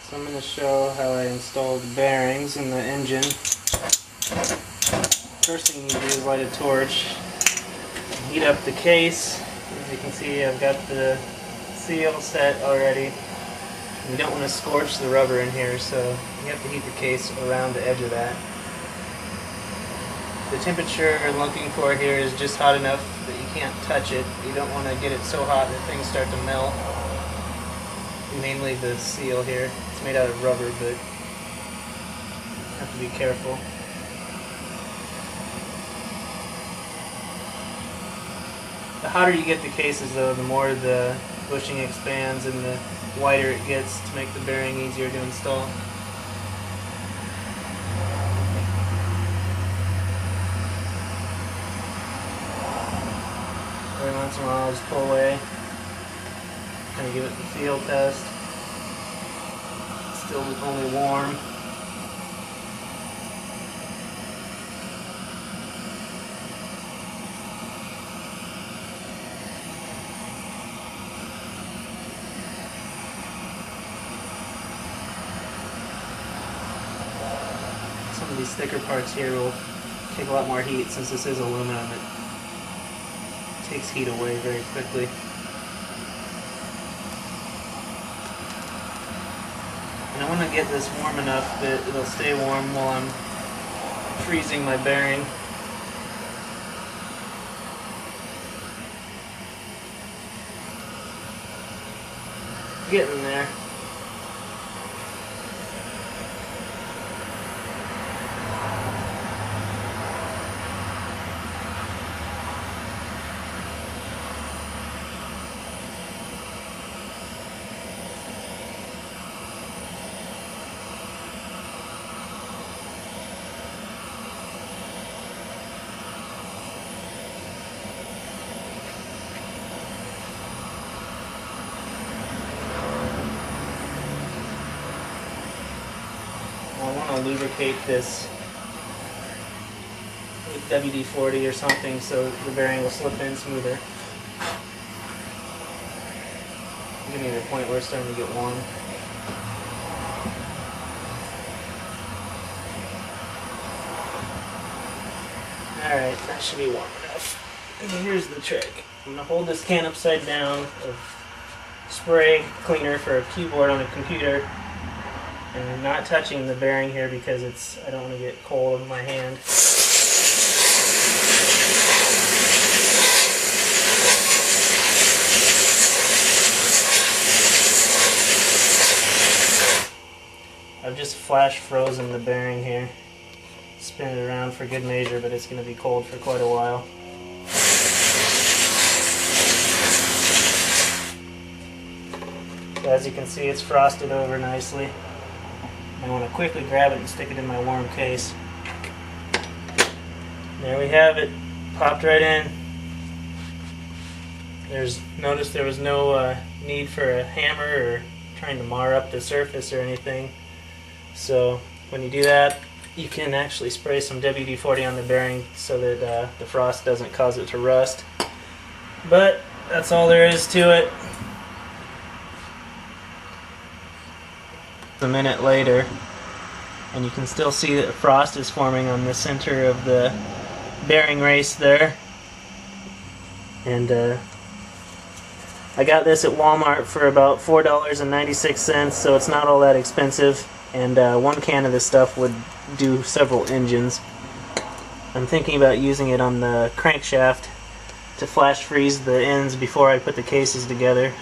So I'm going to show how I installed the bearings in the engine. First thing you need to do is light a torch, heat up the case. As you can see, I've got the seal set already. You don't want to scorch the rubber in here, so you have to heat the case around the edge of that. The temperature I'm looking for here is just hot enough that you can't touch it. You don't want to get it so hot that things start to melt. Mainly the seal here. It's made out of rubber, but you have to be careful. The hotter you get the cases though, the more the bushing expands and the wider it gets to make the bearing easier to install. Every once in a while I'll just pull away, kind of give it the feel test. It's still only warm. Some of these thicker parts here will take a lot more heat since this is aluminum. It takes heat away very quickly. And I want to get this warm enough that it'll stay warm while I'm freezing my bearing. Getting there. I want to lubricate this with WD-40 or something so the bearing will slip in smoother. I'm getting to the point where it's starting to get warm. Alright, that should be warm enough. And here's the trick. I'm going to hold this can upside down of spray cleaner for a keyboard on a computer. And I'm not touching the bearing here because I don't want to get cold in my hand. I've just flash frozen the bearing here. Spin it around for good measure, but it's going to be cold for quite a while. So as you can see, it's frosted over nicely. I want to quickly grab it and stick it in my warm case. There we have it, popped right in. Notice there was no need for a hammer or trying to mar up the surface or anything. So when you do that, you can actually spray some WD-40 on the bearing so that the frost doesn't cause it to rust. But that's all there is to it. A minute later, and you can still see that frost is forming on the center of the bearing race there. And I got this at Walmart for about $4.96, so it's not all that expensive, and one can of this stuff would do several engines. I'm thinking about using it on the crankshaft to flash freeze the ends before I put the cases together.